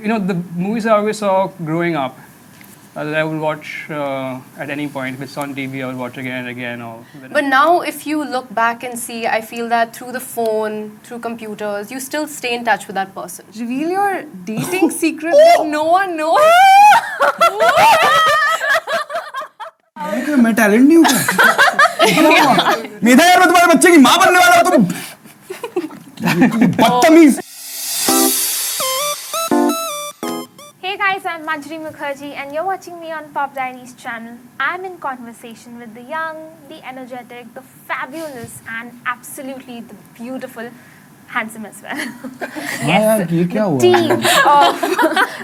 the movies I always saw growing up, that I would watch at any point. If it's on TV, I would watch again and again. But now, if you look back and see, I feel that through the phone, through computers, you still stay in touch with that person. Reveal your dating secret that no one knows. मैं talent नहीं हूँ मेधा यार मैं तुम्हारे बच्चे की माँ बनने वाला हूँ तुम बदतमीज Hey guys, I'm Manjari Mukherjee and you're watching me on Popdiaries channel. I'm in conversation with the young, the energetic, the fabulous and absolutely the beautiful, handsome as well. Yes, the team of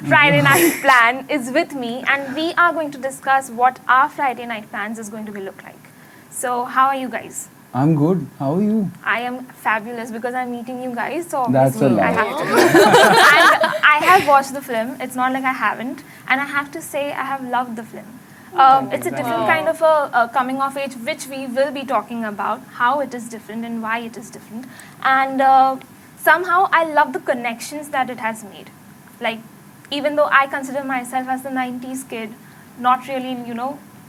Friday Night Plan is with me and we are going to discuss what our Friday night plans is going to be look like. So how are you guys? I'm good. How are you? I am fabulous because I'm meeting you guys, so That's a obviously lie. I have to. And I have watched the film. It's not like I haven't, and I have to say I have loved the film. It's a different kind of a coming of age, which we will be talking about how it is different and why it is different. And somehow I love the connections that it has made. Like, even though I consider myself as the 90s kid, not really,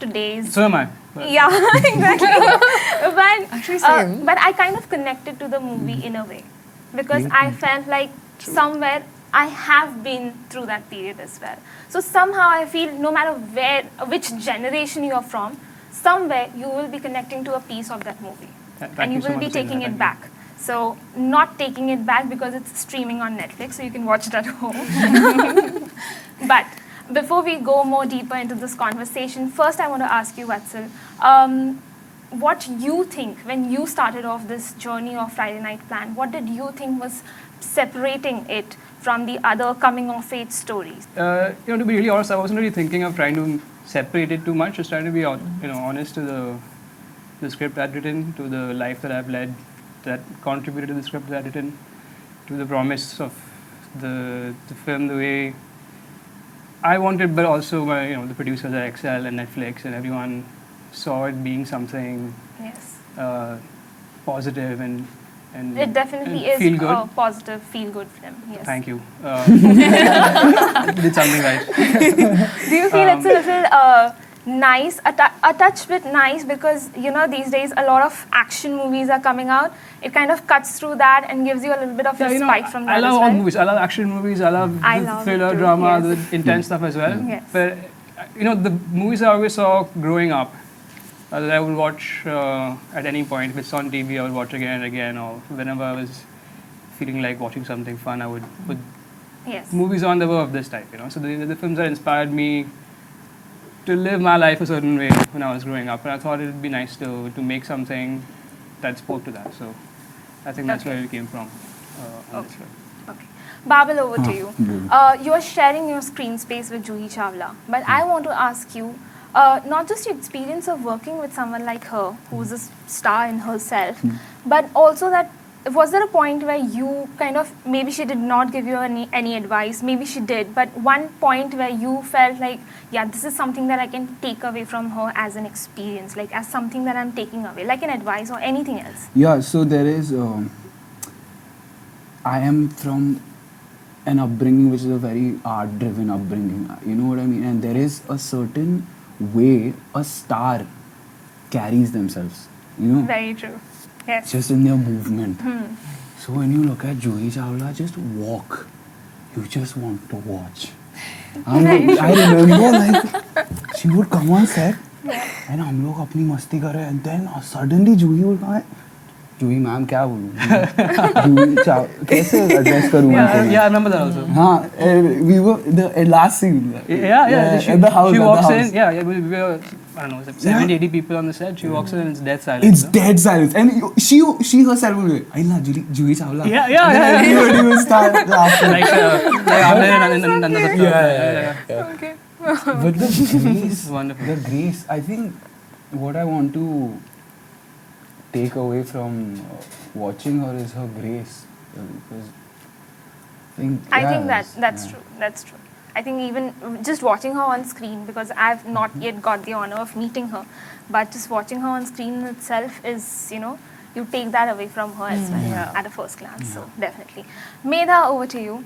today's. So am I. Yeah, exactly. Actually, same. But I kind of connected to the movie in a way because I felt like somewhere I have been through that period as well. So somehow I feel no matter which generation you are from, somewhere you will be connecting to a piece of that movie. And you will be taking it back. So not taking it back because it's streaming on Netflix, so you can watch it at home. But before we go more deeper into this conversation, first I want to ask you, Vatsal, what you think when you started off this journey of Friday Night Plan, what did you think was separating it from the other coming of age stories? To be really honest, I wasn't really thinking of trying to separate it too much. Just trying to be honest to the script I'd written, to the life that I've led, that contributed to the script that I'd written, to the promise of the film the way I wanted, but also the producers at Excel and Netflix and everyone saw it being something positive and it definitely is feel good. A positive, feel-good film. Yes. Thank you. Did something right. Do you feel it's a little nice, a touch bit nice because these days a lot of action movies are coming out. It kind of cuts through that and gives you a little bit of respite from that. I love as all well. movies. I love action movies. I love the thriller, drama, the intense stuff as well. Yes. But the movies I always saw growing up, that I would watch at any point. If it's on TV, I would watch again and again. Or whenever I was feeling like watching something fun, I would put movies on that were of this type. So the films that inspired me to live my life a certain way when I was growing up, and I thought it would be nice to make something that spoke to that. So I think that's where it came from. On this film. Okay. Babil, over to you. You are sharing your screen space with Juhi Chawla, but I want to ask you, not just your experience of working with someone like her, who's a star in herself, but also that was there a point where you kind of, maybe she did not give you any advice, maybe she did, but one point where you felt like, yeah, this is something that I can take away from her as an experience, like as something that I'm taking away, like an advice or anything else? Yeah, so there is, I am from an upbringing which is a very art-driven upbringing, you know what I mean? And there is a certain way a star carries themselves, Very true. Yes. Just in their movement. So when you look at Juhi Chawla, just walk. You just want to watch. I remember like she would come on set and हम लोग अपनी मस्ती कर रहे हैं and then suddenly Juhi would come. Juhi ma'am क्या बोलूँ? कैसे address करूँ? Yeah, I remember that also. हाँ, we were the last scene. Yeah. At the house. She walks in. Yeah, we were, I don't know, 70, 80 people on the set. She walks in and it's dead silence. It's dead silence, and she herself will be, I love Juhi Chawla. Yeah. Everybody will start laughing. Like Anand and Vatsal. Yeah. Okay. But the grace, wonderful. the grace, I think what I want to take away from watching her is her grace. Because I think that's true. That's true. I think even just watching her on screen, because I've not yet got the honor of meeting her, but just watching her on screen itself is, you take that away from her as well at a first glance. So definitely. Medha, over to you.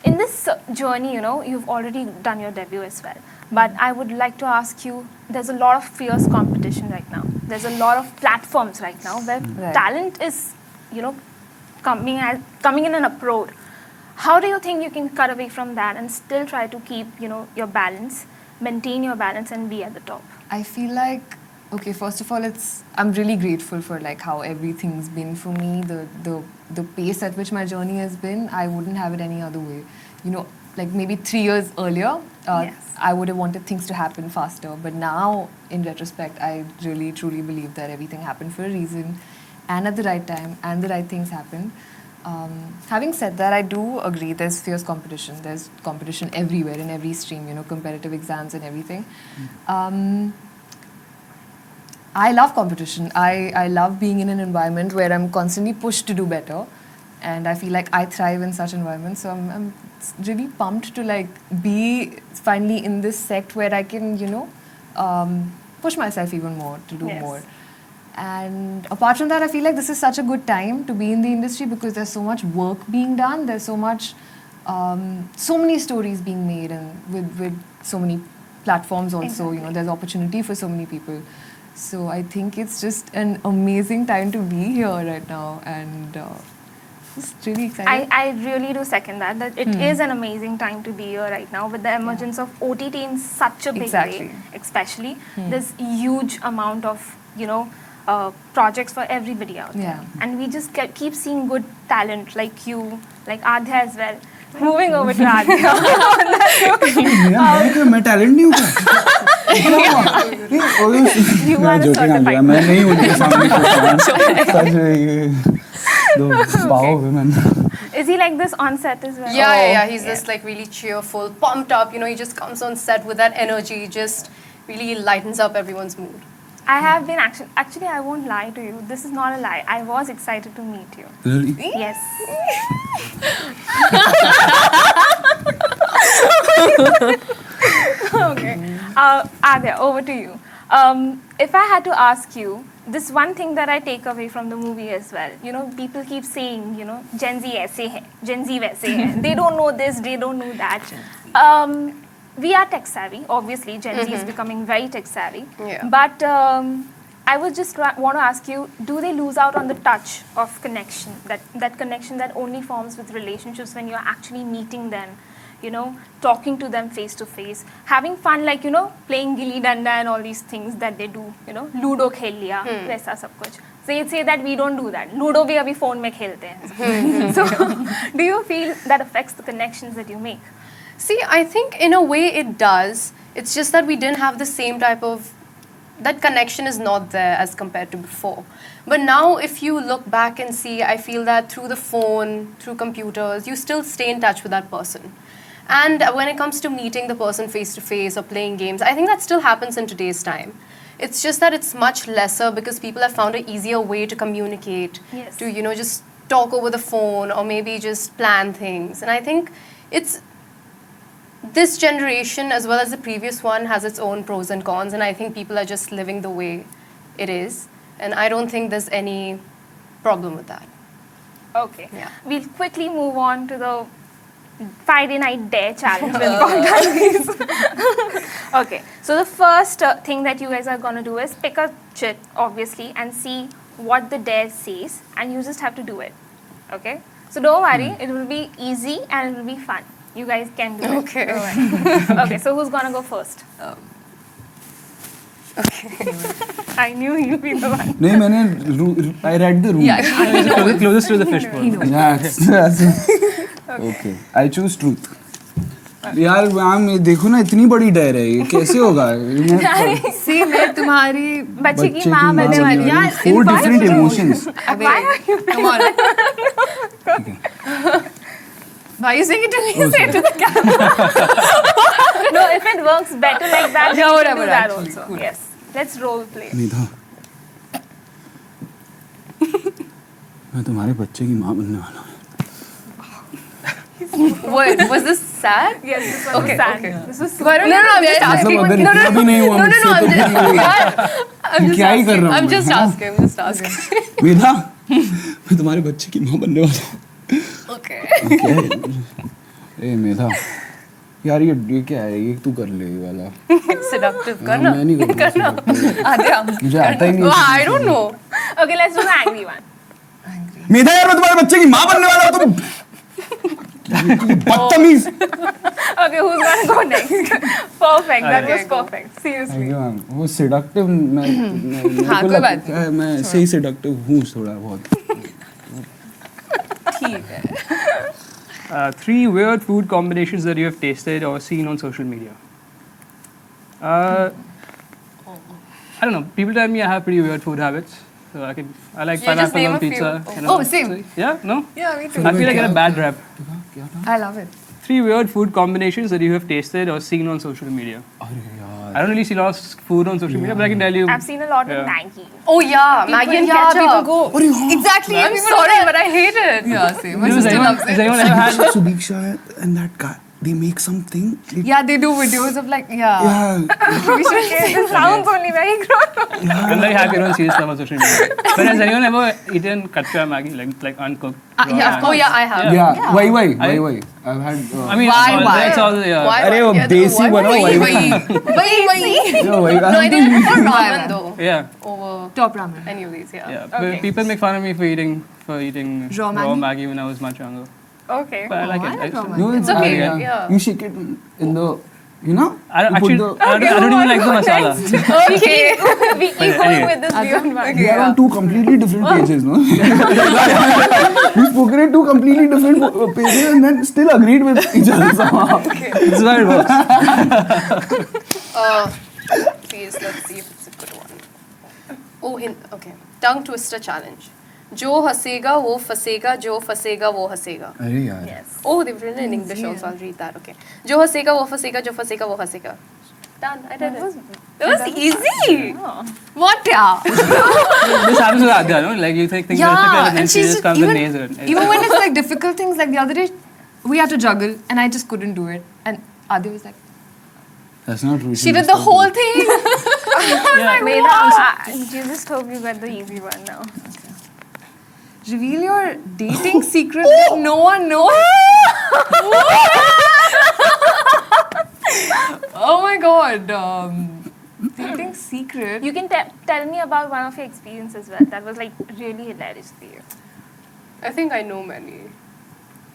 In this journey, you know, you've already done your debut as well. But I would like to ask you, there's a lot of fierce competition right now. There's a lot of platforms right now where talent is, you know, coming in an uproar. How do you think you can cut away from that and still try to keep, you know, your balance, maintain your balance and be at the top? I feel like, okay, first of all, I'm really grateful for like how everything's been for me, the pace at which my journey has been. I wouldn't have it any other way. You know, like maybe 3 years earlier, I would have wanted things to happen faster. But now, in retrospect, I really truly believe that everything happened for a reason, and at the right time, and the right things happened. Having said that, I do agree there's fierce competition. There's competition everywhere, in every stream, you know, competitive exams and everything. I love competition. I love being in an environment where I'm constantly pushed to do better. And I feel like I thrive in such environments. So I'm really pumped to like be finally in this sect where I can, you know, push myself even more to do more. And apart from that, I feel like this is such a good time to be in the industry because there's so much work being done. There's so much, so many stories being made, and with so many platforms also, you know, there's opportunity for so many people. So I think it's just an amazing time to be here right now, and it's really exciting. I really do second that it is an amazing time to be here right now with the emergence of OTT in such a big way, especially. There's huge amount of, you know, projects for everybody out there. And we just keep seeing good talent like you, like Aadhya as well. Moving over to Aadhya. मैं talent नहीं हूँ You are a certified. मैं नहीं हूँ उनके सामने Is he like this on set as well? Yeah. He's just like really cheerful, pumped up. You know, he just comes on set with that energy, just really lightens up everyone's mood. I have been actually, I won't lie to you. This is not a lie. I was excited to meet you. Really? Yes. Okay. Aadhya, over to you. If I had to ask you, this one thing that I take away from the movie as well, you know, people keep saying, you know, Gen Z aise hai, Gen Z waise hai. They don't know this, they don't know that. We are tech savvy, obviously. Gen Z is becoming very tech savvy. But I would just want to ask you, do they lose out on the touch of connection, that connection that only forms with relationships when you're actually meeting them, you know, talking to them face to face, having fun, like, you know, playing gilli danda and all these things that they do, you know, ludo khel liya, waisa sab kuch. They say that we don't do that. Ludo bhi abhi phone mein khelte hain. So, do you feel that affects the connections that you make? See, I think in a way it does. It's just that we didn't have the same type of, that connection is not there as compared to before. But now if you look back and see, I feel that through the phone, through computers, you still stay in touch with that person. And when it comes to meeting the person face to face or playing games, I think that still happens in today's time. It's just that it's much lesser because people have found an easier way to communicate, to, you know, just talk over the phone or maybe just plan things. And I think it's, this generation as well as the previous one has its own pros and cons, and I think people are just living the way it is, and I don't think there's any problem with that. Okay. We'll quickly move on to the Friday Night Dare Challenge with Popdiaries. Okay, so the first thing that you guys are going to do is pick a chit, obviously, and see what the dare says, and you just have to do it. Okay? So don't worry, it will be easy and it will be fun. You guys can do it. Okay. Okay, so who's gonna go first? Okay. I knew you'd be the one. No, I read the rule. Yeah, closest to the fishbowl. Okay, I choose truth. यार ma'am देखो ना इतनी बड़ी डर है ये कैसे होगा See, मैं तुम्हारी बच्चे की माँ बनने वाली हूँ. यार 4 different emotions. Why are you? Come on. Why are you saying it to me? Say it to the camera. No, if it works better like that, Yeah, we can whatever, do that actually. also. Cool. Yes, let's role play. मेधा मैं तुम्हारे बच्चे की माँ बनने वाला हूँ. What, was this sad? Yes, this was Okay, sad. okay. This was No, I'm just asking. मतलब अगर इतना भी नहीं हुआ मुझसे तो क्या ही कर रहा हूँ I'm मैं, just हाँ? asking. I'm just asking. मेधा मैं तुम्हारे बच्चे की माँ बनने वाला हूँ. Okay. क्या है? ए मेधा यार ये क्या है ये तू कर ले ये वाला Seductive करना. मैं नहीं करना Adya. मुझे आता ही नहीं I don't know. Okay, let's do the angry one. मेधा यार मैं तुम्हारे बच्चे की माँ बनने वाला हूँ तुम बदतमीज Okay, who's gonna go next? Perfect. That Okay, was perfect. Seriously. वो seductive हाँ, कोई बात नहीं. मैं सही seductive हूँ थोड़ा बहुत ठीक है. 3 weird food combinations that you have tasted or seen on social media. I don't know. People tell me I have pretty weird food habits. So I like You just pineapple name on a few. pizza. Oh, same. So, yeah, no? Yeah, me too. I feel like I get a bad rap. I love it. 3 weird food combinations that you have tasted or seen on social media. अरे यार I don't really see a lot of food on social media, but I can tell you. I've seen a lot with Yeah. Maggie. Oh yeah, Maggie and ketchup. people go. Exactly. I'm People do sorry, that. but I hate it. Yeah, same. My Has sister anyone, loves has it. anyone ever had? Sudiksha and that guy they make something Yeah, they do videos of like yeah. yeah We should Okay, this sounds only very gross. I'm very happy I don't see this stuff on social media. But has anyone ever eaten kacha Maggi, like uncooked? raw yeah, Maggi? Oh yeah, I have. yeah why I- I've had I mean, Why? it's all yeah. Why? अरे वो Yeah, देसी why- बनो why- वही No, I didn't prefer ramen though Yeah, over top ramen. any of these. Yeah. yeah. Okay. But people make fun of me for eating Raw raw Maggi? Maggi when I was much younger. Okay. But I like I it. like raw I- Maggi. no It's okay, yeah. yeah. you shake it in the you know I don't you put actually. the, I don't even like the masala. Okay. We keep going Anyway. with this weird one. we are on 2 completely different pages no we've spoken at 2 completely different pages and then still agreed with each other somehow This is how it works. Please, let's see if it's a good one. Oh, okay. Tongue twister challenge. जो हंसेगा वो फंसेगा जो फंसेगा वो हंसेगा. अरे यार Yes. Oh, they've written in English also. I'll read that. Okay. जो हंसेगा वो फंसेगा जो फंसेगा वो हंसेगा. Done. I did it. That was easy. What yeah? This happens with Aadhya, no? Like you think things are difficult and then and she just comes and even, nails it. even when it's like difficult things, like the other day, we had to juggle, and I just couldn't do it, and Adya was like, that's not true she did the whole thing. Medha, you just hope you got the easy one now. Reveal your dating secret that no one knows. Oh my god. Dating secret. You can tell me about one of your experiences as well. That was like really hilarious for you. I think I know many.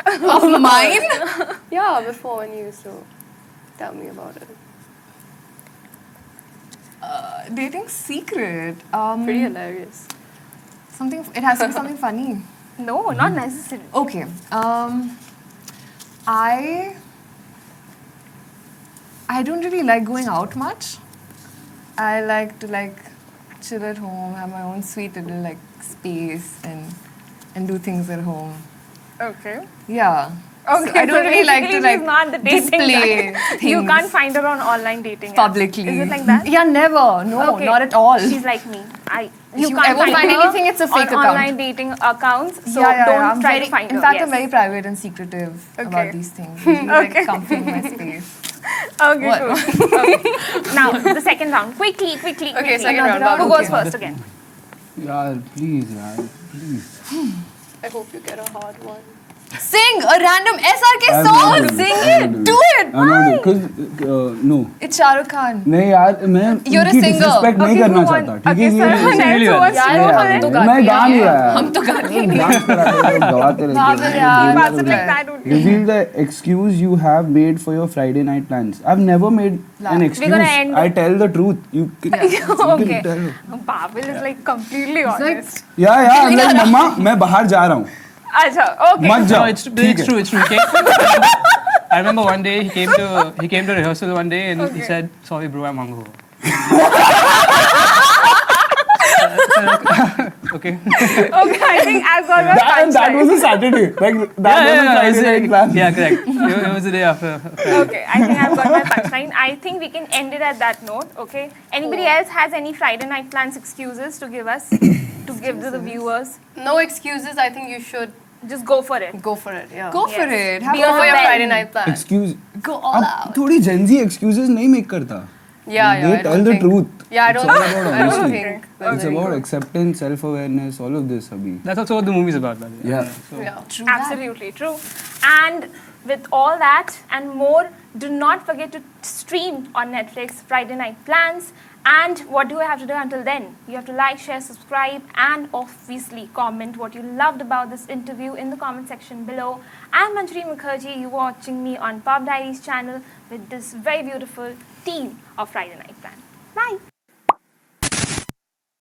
Of mine? Yeah, before when you used to tell me about it. Dating secret. Pretty hilarious. Something. It has to be something funny. No, not necessarily. Okay. I don't really like going out much. I like to chill at home, have my own sweet little space and do things at home. Okay. Yeah. Okay, So I don't so really like to basically she's not the dating display type. things You can't find her on online dating apps. publicly. Is it like that? Yeah, never. No, Okay. not at all. She's like me. If you can't ever find her anything, it's a fake on account. online dating accounts. So yeah, don't I'm try very, to find in her. fact, Yes. I'm very private and secretive Okay. about these things. Usually, Okay. comfy in my space. Okay, What? cool. Okay. Now the second round. Quickly. Okay, second round. Who Babu. goes first again? यार please I hope you get a hard one. Sing a random SRK I'm song. not doing Sing it. it. Do it. I'm not because no It's Shah Rukh Khan. नहीं यार मैं You're a उनकी singer. disrespect नहीं Okay, करना who won? चाहता ठीक Okay, है sir, ये really who well. wants to यार, go वो for it? तो मैं गाती गा है। नहीं रहा यार हम तो गाते ही नहीं। डांस कराते हैं गवाते रहते बाबल हैं यार, Pass it like that only. Reveal the excuse you have made for your Friday night plans. I've never made an excuse. gonna end I it. tell the truth. You can Okay. tell. Babil is like completely It's like- honest. Yeah, I'm like मम्मा मैं बाहर जा रहा हूँ Acha, okay. मत No, जाओ it's ठीक है true. It's true. I remember one day he came to rehearsal one day and he said, "Sorry, bro, I'm hungover." Okay. Okay, I think I've got my that was a Saturday like that was a Friday night plan. Yeah, correct. It was the day after. Okay, I think I've got my punchline. I think we can end it at that note, okay? Anybody else has any Friday night plans excuses to give us, to give to the viewers? No excuses. I think you should Just go for it. go for it. Yeah. Go for Yes. it. Go Have for fun. your Ben. Friday night plan. Excuse Go all अब out. थोड़ी Gen Z excuses नहीं make करता. Yeah, They I tell don't the think. truth. Yeah, I It's don't. all about I don't honesty. think. It's that's very about good. acceptance, self-awareness, all of this, Abhi. That's also what the movie's about, by the way. Yeah. Yeah. True that. Absolutely true. And with all that and more, do not forget to stream on Netflix Friday Night Plans. And what do I have to do until then? You have to like, share, subscribe, and obviously comment what you loved about this interview in the comment section below. I'm Manjari Mukherjee. You're watching me on Popdiaries channel with this very beautiful team of Friday Night Plans.